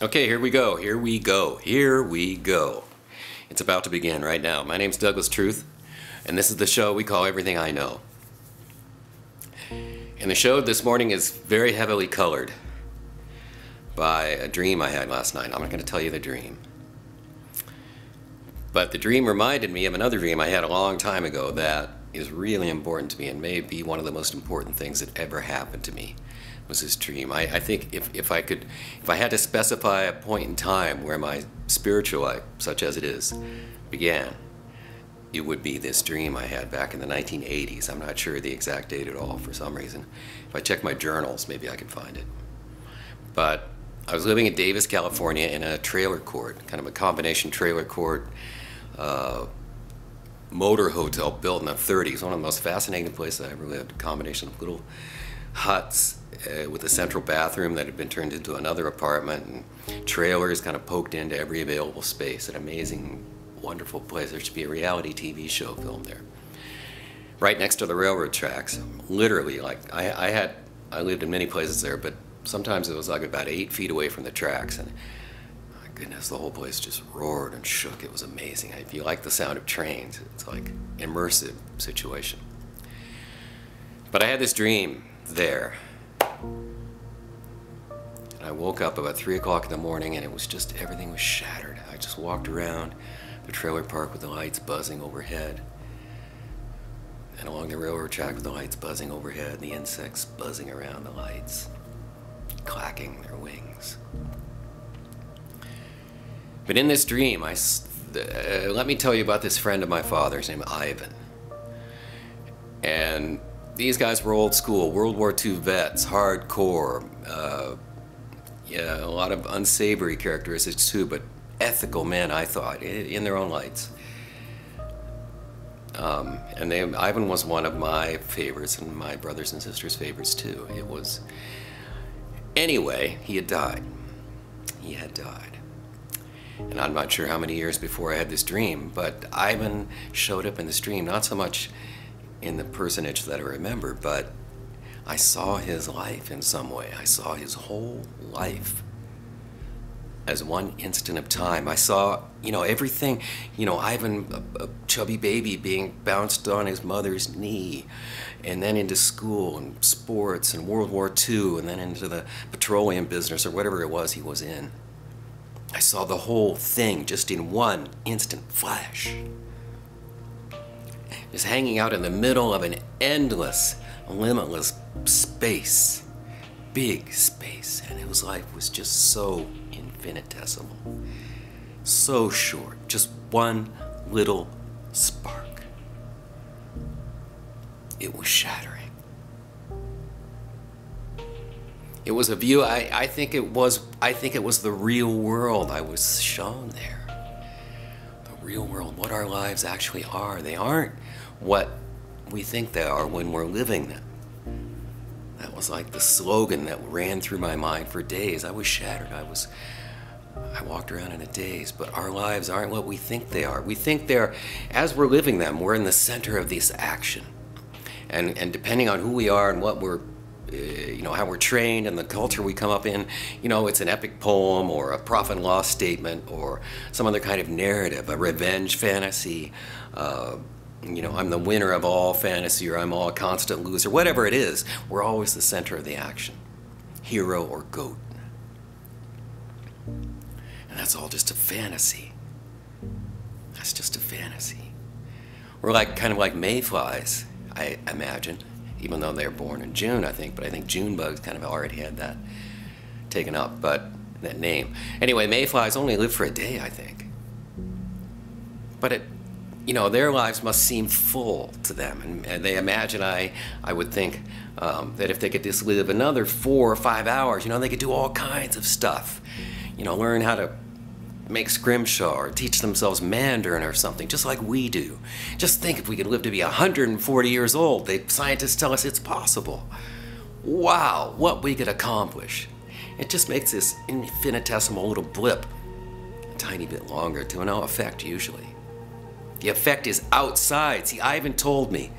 Okay, here we go, here we go, here we go. It's about to begin right now. My name's Douglas Truth, and this is the show we call Everything I Know. And the show this morning is very heavily colored by a dream I had last night. I'm not going to tell you the dream. But the dream reminded me of another dream I had a long time ago that is really important to me and may be one of the most important things that ever happened to me. Was this dream. I think if I had to specify a point in time where my spiritual life, such as it is, began, it would be this dream I had back in the 1980s. I'm not sure the exact date at all for some reason. If I check my journals, maybe I can find it. But I was living in Davis, California in a trailer court, kind of a combination trailer court motor hotel built in the 30s. One of the most fascinating places I ever lived. A combination of little huts with a central bathroom that had been turned into another apartment, and trailers kind of poked into every available space. An amazing, wonderful place. There should be a reality TV show filmed there. Right next to the railroad tracks. Literally, like I lived in many places there, but sometimes it was like about 8 feet away from the tracks, and my goodness, the whole place just roared and shook. It was amazing. If you like the sound of trains, it's like immersive situation. But I had this dream there. And I woke up about 3 o'clock in the morning and it was just, everything was shattered. I just walked around the trailer park with the lights buzzing overhead. And along the railroad track with the lights buzzing overhead, the insects buzzing around the lights, clacking their wings. But in this dream, let me tell you about this friend of my father's named Ivan. And these guys were old school, World War II vets, hardcore, yeah, a lot of unsavory characteristics too, but ethical men, I thought, in their own lights. And Ivan was one of my favorites and my brothers and sisters' favorites too. It was, anyway, he had died. He had died. And I'm not sure how many years before I had this dream, but Ivan showed up in this dream, not so much in the personage that I remember, but I saw his life in some way. I saw his whole life as one instant of time. I saw, everything, Ivan, a chubby baby being bounced on his mother's knee, and then into school and sports and World War II, and then into the petroleum business or whatever it was he was in. I saw the whole thing just in one instant flash. Just hanging out in the middle of an endless, limitless space, big space, and his life was just so infinitesimal, so short, just one little spark. It was shattering. It was a view. I think it was the real world I was shown there. The real world, what our lives actually are. They aren't what we think they are when we're living them. That was like the slogan that ran through my mind for days. I was shattered. I walked around in a daze, but our lives aren't what we think they are. We think they're, as we're living them, we're in the center of this action. And depending on who we are and what we're, how we're trained and the culture we come up in, it's an epic poem or a profit and loss statement or some other kind of narrative, a revenge fantasy, I'm the winner of all fantasy, or I'm all a constant loser, whatever it is, we're always the center of the action. Hero or goat. And that's all just a fantasy. That's just a fantasy. We're kind of like mayflies, I imagine, even though they're born in June, I think, but I think June bugs kind of already had that taken up, but that name. Anyway, mayflies only live for a day, I think. But their lives must seem full to them, and they imagine, I would think, that if they could just live another 4 or 5 hours, they could do all kinds of stuff. Learn how to make scrimshaw or teach themselves Mandarin or something, just like we do. Just think if we could live to be 140 years old. Scientists tell us it's possible. Wow, what we could accomplish. It just makes this infinitesimal little blip a tiny bit longer to no effect usually. The effect is outside. See, Ivan told me,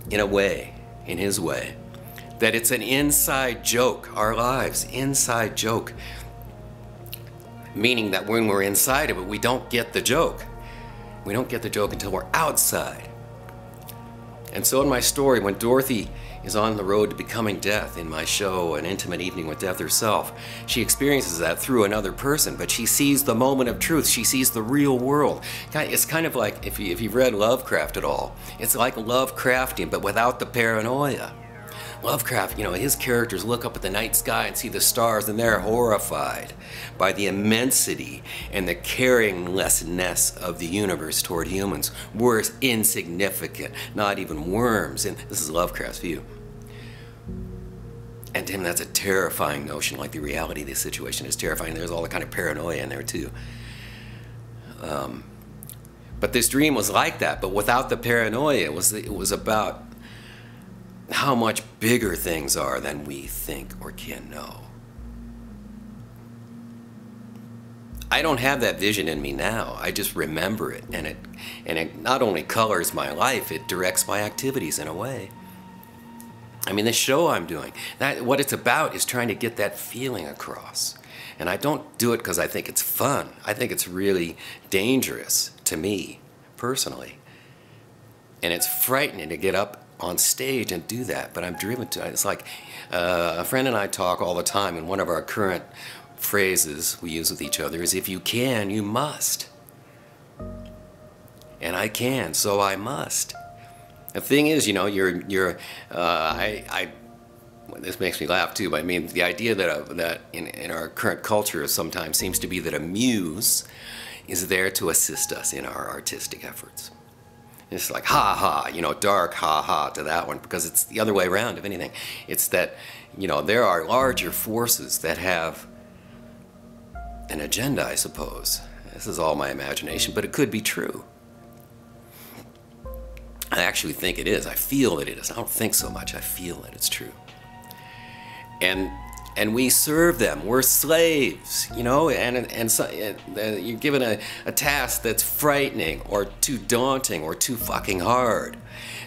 in a way, in his way, that it's an inside joke, our lives, inside joke. meaning that when we're inside of it, we don't get the joke. We don't get the joke until we're outside. And so in my story, when Dorothy is on the road to becoming death in my show, An Intimate Evening with Death herself, she experiences that through another person, but she sees the moment of truth. She sees the real world. It's kind of like, if you've read Lovecraft at all, it's like Lovecraftian, but without the paranoia. Lovecraft, you know, his characters look up at the night sky and see the stars, and they're horrified by the immensity and the caringlessness of the universe toward humans. We're insignificant, not even worms. And this is Lovecraft's view. And to him, that's a terrifying notion, like the reality of the situation is terrifying. There's all the kind of paranoia in there, too. But this dream was like that, but without the paranoia. It was about how much bigger things are than we think or can know. I don't have that vision in me now. I just remember it, and it not only colors my life, it directs my activities in a way. I mean, the show I'm doing, what it's about is trying to get that feeling across. And I don't do it because I think it's fun. I think it's really dangerous to me, personally. And it's frightening to get up on stage and do that, but I'm driven to it. It's like a friend and I talk all the time, and one of our current phrases we use with each other is, if you can, you must. And I can, so I must. The thing is, you know, this makes me laugh too, but I mean, the idea that in our current culture sometimes seems to be that a muse is there to assist us in our artistic efforts. It's like, ha ha, you know, dark ha ha to that one, because it's the other way around, if anything. It's that, you know, there are larger forces that have an agenda, I suppose. This is all my imagination, but it could be true. I actually think it is. I feel that it is. I don't think so much. I feel that it's true. And we serve them. We're slaves, you know, and so, you're given a task that's frightening or too daunting or too fucking hard.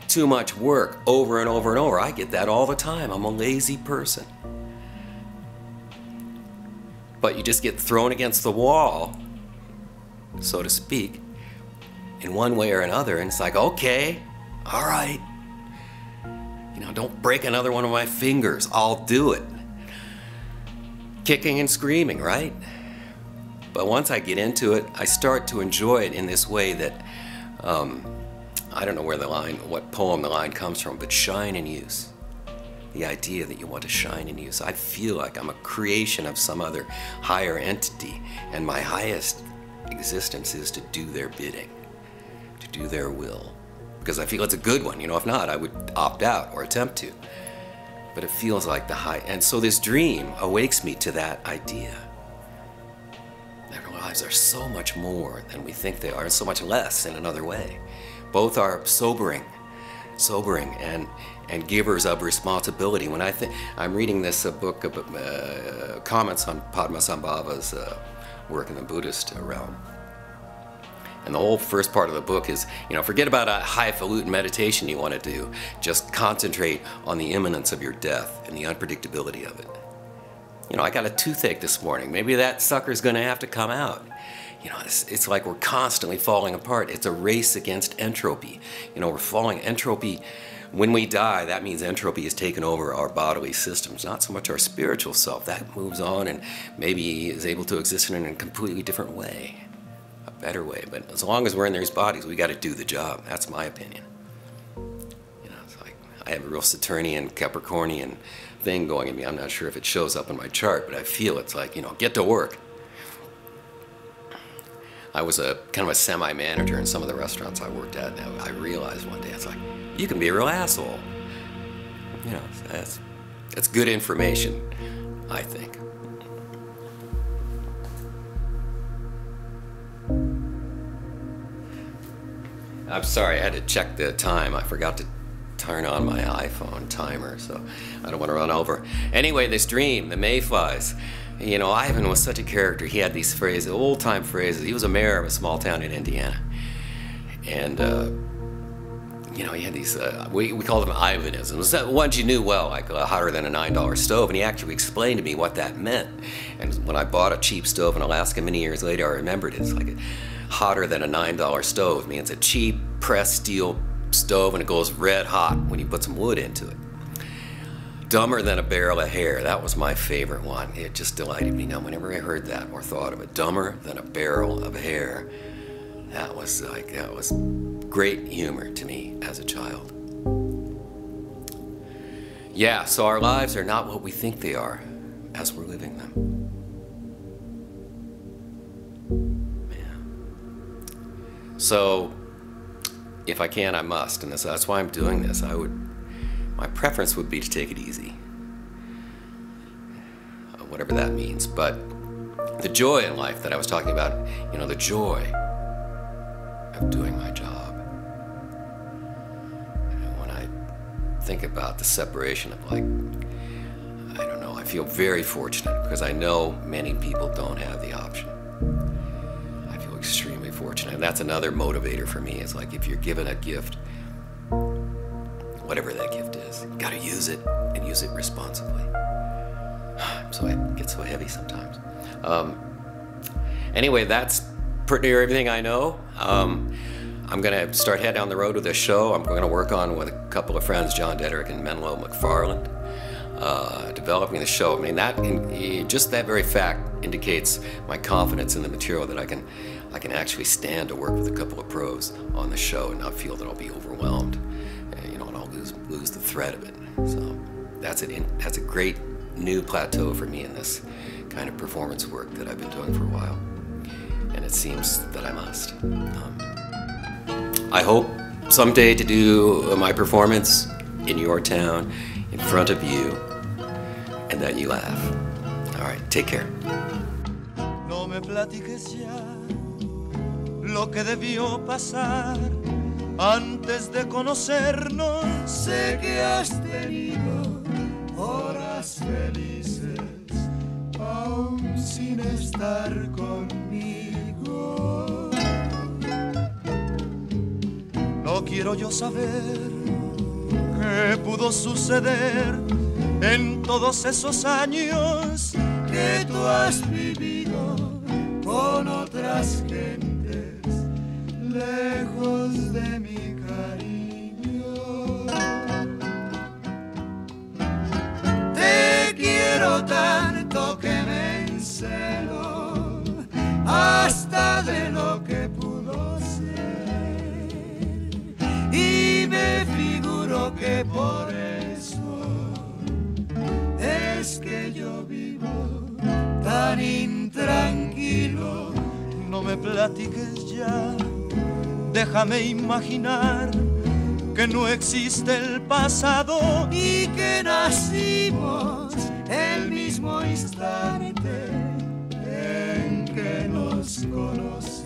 Too much work over and over and over. I get that all the time. I'm a lazy person. But you just get thrown against the wall, so to speak, in one way or another, and it's like, okay, all right. You know, don't break another one of my fingers. I'll do it. Kicking and screaming, right? But once I get into it, I start to enjoy it in this way that, I don't know what poem the line comes from, but shine in use. The idea that you want to shine in use. I feel like I'm a creation of some other higher entity, and my highest existence is to do their bidding, to do their will. Because I feel it's a good one, you know, if not, I would opt out or attempt to. But it feels like the high, and so this dream awakes me to that idea. That our lives are so much more than we think they are, and so much less in another way. Both are sobering and givers of responsibility. When I'm reading this book of comments on Padmasambhava's work in the Buddhist realm. And the whole first part of the book is, you know, forget about a highfalutin meditation you want to do. Just concentrate on the imminence of your death and the unpredictability of it. You know, I got a toothache this morning. Maybe that sucker's going to have to come out. You know, it's like we're constantly falling apart. It's a race against entropy. You know, we're falling entropy. When we die, that means entropy has taken over our bodily systems, not so much our spiritual self. That moves on and maybe is able to exist in a completely different way. A better way, but as long as we're in these bodies, we got to do the job. That's my opinion. You know, it's like I have a real Saturnian, Capricornian thing going in me. I'm not sure if it shows up in my chart, but I feel it's like, you know, get to work. I was a kind of a semi-manager in some of the restaurants I worked at, and I realized one day, it's like, you can be a real asshole. You know, that's good information, I think. I'm sorry, I had to check the time. I forgot to turn on my iPhone timer, so I don't want to run over. Anyway, this dream, the mayflies. You know, Ivan was such a character. He had these phrases, old-time phrases. He was a mayor of a small town in Indiana. And you know, he had these, we called them Ivanisms, ones you knew well, like hotter than a $9 stove, and he actually explained to me what that meant. And when I bought a cheap stove in Alaska many years later, I remembered it. It's like hotter than a $9 stove. It means a cheap pressed steel stove, and it goes red hot when you put some wood into it. Dumber than a barrel of hair, that was my favorite one. It just delighted me. Now, whenever I heard that or thought of it, dumber than a barrel of hair, that was great humor to me as a child. Yeah, so our lives are not what we think they are as we're living them. Yeah. So, if I can, I must, and that's why I'm doing this. My preference would be to take it easy, whatever that means. But the joy in life that I was talking about, you know, the joy of doing my job. And when I think about the separation of, like, I don't know, I feel very fortunate because I know many people don't have the option. I feel extremely fortunate, and that's another motivator for me. Is like, if you're given a gift, whatever that gift is, you gotta use it and use it responsibly. So it gets so heavy sometimes. Anyway, that's pretty near everything I know. I'm gonna start heading down the road with this show. I'm gonna work on with a couple of friends, John Dedrick and Menlo McFarland, developing the show. I mean, just that very fact indicates my confidence in the material, that I can actually stand to work with a couple of pros on the show and not feel that I'll be overwhelmed, you know, and I'll lose the thread of it. So that's a great new plateau for me in this kind of performance work that I've been doing for a while, and it seems that I must. I hope someday to do my performance in your town in front of you, and that you laugh. All right, take care. No me platiques ya lo que debió pasar antes de conocernos. Sé que has tenido horas felices aún sin estar conmigo. No quiero yo saber qué pudo suceder en todos esos años que tú has vivido con otras gentes lejos de mi cariño. Te quiero tanto que me encelo hasta de lo que pudo ser, y me figuro que por eso es que yo vivo tan intranquilo. No me platiques ya, déjame imaginar que no existe el pasado y que nacimos el mismo instante en que nos conocimos.